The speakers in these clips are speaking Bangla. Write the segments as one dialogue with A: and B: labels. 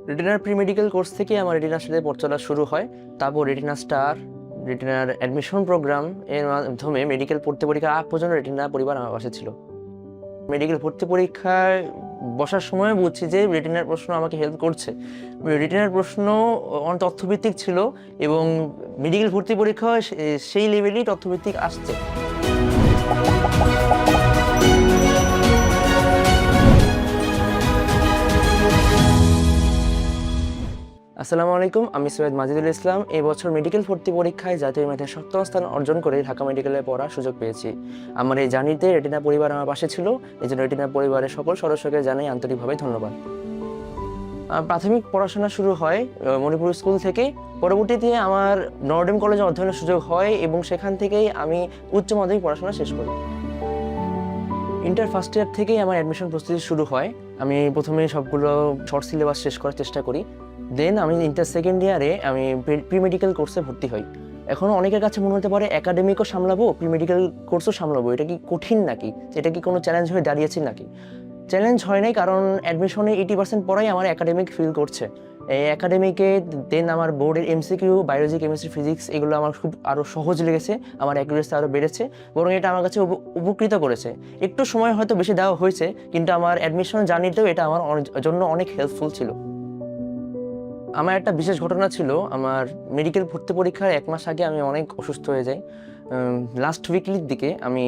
A: রেটিনার প্রি মেডিকেল কোর্স থেকে আমার রেটিনার সাথে পথ চলা শুরু হয়। তারপর রেটিনা স্টার, রেটিনার অ্যাডমিশন প্রোগ্রাম এর মাধ্যমে মেডিকেল ভর্তি পরীক্ষার আগ পর্যন্ত রেটিনা পরিবার আমার পাশে ছিল। মেডিকেল ভর্তি পরীক্ষায় বসার সময় বুঝছি যে রেটিনার প্রশ্ন আমাকে হেল্প করছে। রেটিনার প্রশ্ন অনেক তথ্যভিত্তিক ছিল এবং মেডিকেল ভর্তি পরীক্ষা সেই লেভেলেই তথ্যভিত্তিক আসছে। আসসালামু আলাইকুম, আমি সৈয়দ মাজিদুল ইসলাম। এই বছর মেডিকেল ভর্তি পরীক্ষায় জাতীয় মেধায় 7ম স্থান অর্জন করে ঢাকা মেডিকেলে পড়ার সুযোগ পেয়েছি। আমার এই জার্নিতে রেটিনা পরিবার আমার পাশে ছিল, এই জন্য রেটিনা পরিবারের সকল সদস্যকে জানাই আন্তরিকভাবে ধন্যবাদ। প্রাথমিক পড়াশোনা শুরু হয় মণিপুর স্কুল থেকে। পরবর্তীতে আমার নর্ডেম কলেজে অধ্যয়নের সুযোগ হয় এবং সেখান থেকেই আমি উচ্চ মাধ্যমিক পড়াশোনা শেষ করি। ইন্টার ফার্স্ট ইয়ার থেকেই আমার অ্যাডমিশন প্রস্তুতি শুরু হয়। আমি প্রথমে সবগুলো শর্ট সিলেবাস শেষ করার চেষ্টা করি। দেন আমি ইন্টার সেকেন্ড ইয়ারে আমি প্রি মেডিকেল কোর্সে ভর্তি হই। এখন অনেকের কাছে মনে হতে পারে একাডেমিকও সামলাবো, প্রি মেডিকেল কোর্সও সামলাবো, এটা কি কঠিন নাকি, এটা কি কোনো চ্যালেঞ্জ হয়ে দাঁড়িয়েছে নাকি? চ্যালেঞ্জ হয় নাই, কারণ অ্যাডমিশনে 80% পড়াই আমার একাডেমিক ফিল করছে। এই একাডেমিকে দেন আমার বোর্ডের এমসিকিউ, বায়োলজি, কেমিস্ট্রি, ফিজিক্স এগুলো আমার খুব আরও সহজ লেগেছে, আমার অ্যাকুরেসি আরও বেড়েছে, বরং এটা আমার কাছে উপকৃত করেছে। একটু সময় হয়তো বেশি দেওয়া হয়েছে, কিন্তু আমার অ্যাডমিশন জার্নিতেও এটা আমার জন্য অনেক হেল্পফুল ছিল। আমার একটা বিশেষ ঘটনা ছিল, আমার মেডিকেল ভর্তি পরীক্ষার 1 মাস আগে আমি অনেক অসুস্থ হয়ে যাই। লাস্ট উইকলির দিকে আমি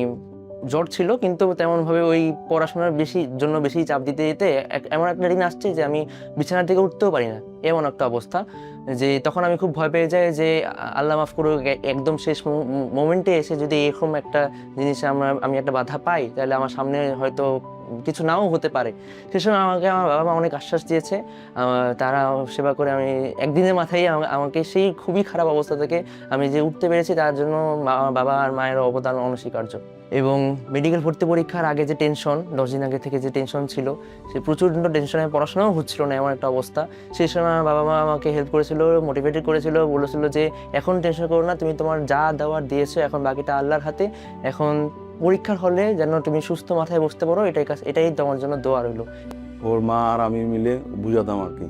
A: জ্বর ছিল, কিন্তু তেমনভাবে ওই পড়াশোনার বেশি চাপ দিতে যেতে এমন একটা দিন আসছে যে আমি বিছানা থেকে উঠতেও পারি না, এমন একটা অবস্থা। যে তখন আমি খুব ভয় পেয়ে যাই যে আল্লাহ মাফ করুক, একদম শেষ মোমেন্টে এসে যদি এরকম একটা জিনিস আমি একটা বাধা পাই, তাহলে আমার সামনে হয়তো কিছু নাও হতে পারে। সে সময় আমাকে আমার বাবা মা অনেক আশ্বাস দিয়েছে। তারা সেবা করে আমি একদিনের মাথায় আমাকে সেই খুবই খারাপ অবস্থা থেকে আমি যে উঠতে পেরেছি, তার জন্য বাবা আর মায়ের অবদান অনস্বীকার্য। এবং মেডিকেল ভর্তি পরীক্ষার আগে যে টেনশন, 10 দিন আগে থেকে যে টেনশন ছিল, সে প্রচণ্ড টেনশনে পড়াশোনাও হচ্ছিল না, এমন একটা অবস্থা। সেই সময় আমার বাবা মা আমাকে হেল্প করেছিল, মোটিভেটেড করেছিল, বলেছিল যে এখন টেনশন করো না, তুমি তোমার যা দেওয়ার দিয়েছো, এখন বাকিটা আল্লাহর হাতে। এখন পরীক্ষার হলে যেন তুমি সুস্থ মাথায় বসতে পারো, এটাই তোমার জন্য দোয়া রইল।
B: ওর মা আর আমি মিলে বুঝাতাম আর কি,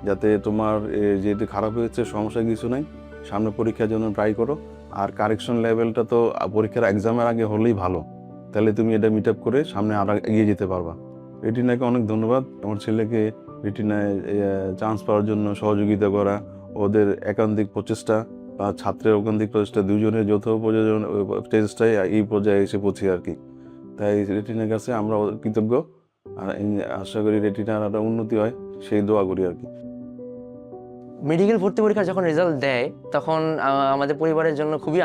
B: যাতে তোমার যেহেতু খারাপ হয়েছে সমস্যা কিছু নাই, সামনে পরীক্ষার জন্য ট্রাই করো। আর কারেকশন লেভেলটা তো পরীক্ষার এক্সামের আগে হলেই ভালো, তাহলে তুমি এটা মিট আপ করে সামনে আরো এগিয়ে যেতে পারবা। রেটিনাকে অনেক ধন্যবাদ, আমার ছেলেকে রেটিনায় চান্স পাওয়ার জন্য সহযোগিতা করা, ওদের একান্তিক প্রচেষ্টা বা ছাত্রের একান্তিক প্রচেষ্টা, দুজনের যৌথ প্রযোজন প্রচেষ্টায় এই পর্যায়ে এসে পৌঁছে আর কি। তাই রেটিনার কাছে আমরা কৃতজ্ঞ, আর আশা করি রেটিনার আরো উন্নতি হয়, সেই দোয়া করি আর কি।
A: মেডিকেল ভর্তি পরীক্ষা যখন রেজাল্ট দেয়, তখন আমাদের পরিবারের জন্য খুবই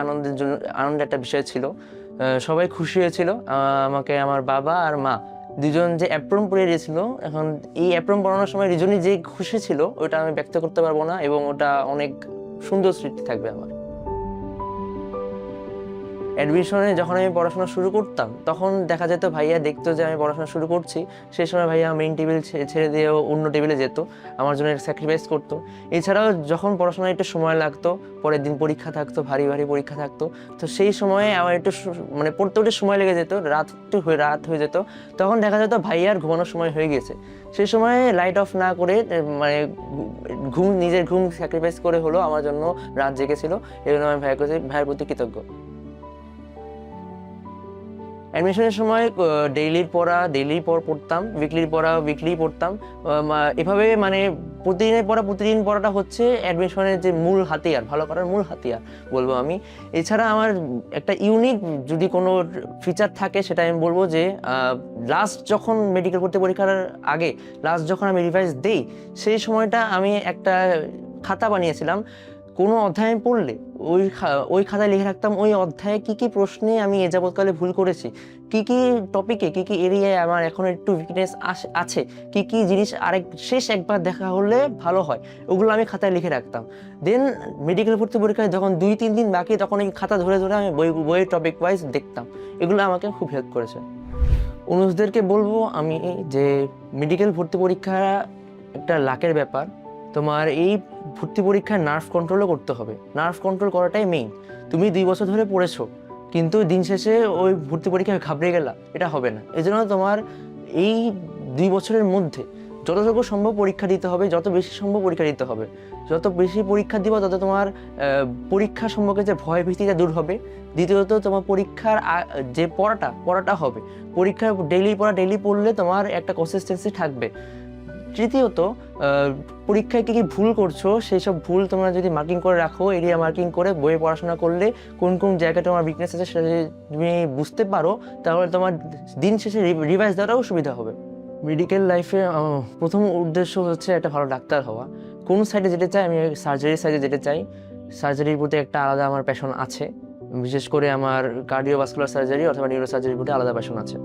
A: আনন্দের একটা বিষয় ছিল। সবাই খুশি হয়েছিল। আমাকে আমার বাবা আর মা দুজন যে অ্যাপ্রন পরিয়ে দিয়েছিল, এখন এই অ্যাপ্রন পরানোর সময় রিজনী যে খুশি ছিল, ওটা আমি ব্যক্ত করতে পারবো না, এবং ওটা অনেক সুন্দর স্মৃতি থাকবে আমার। অ্যাডমিশনে যখন আমি পড়াশোনা শুরু করতাম, তখন দেখা যেত ভাইয়া দেখতো যে আমি পড়াশোনা শুরু করছি, সেই সময় ভাইয়া মেইন টেবিল ছেড়ে দিয়েও অন্য টেবিলে যেত, আমার জন্য স্যাক্রিফাইস করতো। এছাড়াও যখন পড়াশোনায় একটু সময় লাগতো, পরের দিন পরীক্ষা থাকতো, ভারী পরীক্ষা থাকতো, তো সেই সময়ে আমার একটু মানে পড়তে একটু সময় লেগে যেত, রাত হয়ে যেত, তখন দেখা যেত ভাইয়ার ঘুমানোর সময় হয়ে গেছে। সেই সময় লাইট অফ না করে, মানে নিজের ঘুম স্যাক্রিফাইস করে হলো আমার জন্য রাত জেগেছিল। এই জন্য আমি ভাইয়ের প্রতি কৃতজ্ঞ। অ্যাডমিশনের সময় ডেইলির পড়তাম, উইকলির পড়া উইকলি পড়তাম। এভাবে মানে প্রতিদিন পড়াটা হচ্ছে অ্যাডমিশনের যে মূল হাতিয়ার, ভালো করার মূল হাতিয়ার বলবো আমি। এছাড়া আমার একটা ইউনিক যদি কোনো ফিচার থাকে, সেটা আমি বলবো যে লাস্ট যখন মেডিকেল ভর্তি পরীক্ষার আগে যখন আমি রিভাইজ দিই, সেই সময়টা আমি একটা খাতা বানিয়েছিলাম। কোনো অধ্যায় পড়লে ওই খাতায় লিখে রাখতাম ওই অধ্যায়ে কি কি প্রশ্নে আমি এ যাবৎকালে ভুল করেছি, কি কি টপিকে, কি কি এরিয়ায় আমার এখন একটু উইকনেস আছে, কি কি জিনিস শেষ একবার দেখা হলে ভালো হয়, ওগুলো আমি খাতায় লিখে রাখতাম। দেন মেডিকেল ভর্তি পরীক্ষায় যখন 2-3 দিন বাকি, তখন এই খাতা ধরে আমি বইয়ের টপিক ওয়াইজ দেখতাম। এগুলো আমাকে খুব হেল্প করেছে। অনুজদেরকে বলবো আমি যে মেডিকেল ভর্তি পরীক্ষা একটা লাকের ব্যাপার। তোমার এই ভর্তি পরীক্ষায় নার্ভ কন্ট্রোলও করতে হবে, নার্ভ কন্ট্রোল করাটাই মেইন। তুমি 2 বছর ধরে পড়েছো, কিন্তু দিন শেষে ওই ভর্তি পরীক্ষায় ঘাবড়ে গেলা, এটা হবে না। এই জন্য তোমার এই 2 বছরের মধ্যে যতটুকু সম্ভব পরীক্ষা দিতে হবে, যত বেশি সম্ভব পরীক্ষা দিতে হবে। যত বেশি পরীক্ষা দিবা তত তোমার পরীক্ষা সম্পর্কে যে ভয় ভীতিটা দূর হবে। দ্বিতীয়ত তোমার পরীক্ষার যে পড়াটা হবে, পরীক্ষার ডেইলি পড়লে তোমার একটা কনসিস্টেন্সি থাকবে। তৃতীয়ত পরীক্ষায় কী কী ভুল করছো সেই সব ভুল তোমরা যদি মার্কিং করে রাখো, এরিয়া মার্কিং করে বইয়ে পড়াশোনা করলে কোন কোন জায়গায় তোমার উইকনেস আছে সেটা যদি তুমি বুঝতে পারো, তাহলে তোমার দিন শেষে রিভাইজ দেওয়াটাও সুবিধা হবে। মেডিকেল লাইফে প্রথম উদ্দেশ্য হচ্ছে একটা ভালো ডাক্তার হওয়া। কোন সাইডে যেতে চাই, আমি সার্জারির সাইডে যেতে চাই। সার্জারির প্রতি একটা আলাদা আমার প্যাশন আছে, বিশেষ করে আমার কার্ডিওভাস্কুলার সার্জারি অথবা নিউরো সার্জারির প্রতি আলাদা প্যাশন আছে।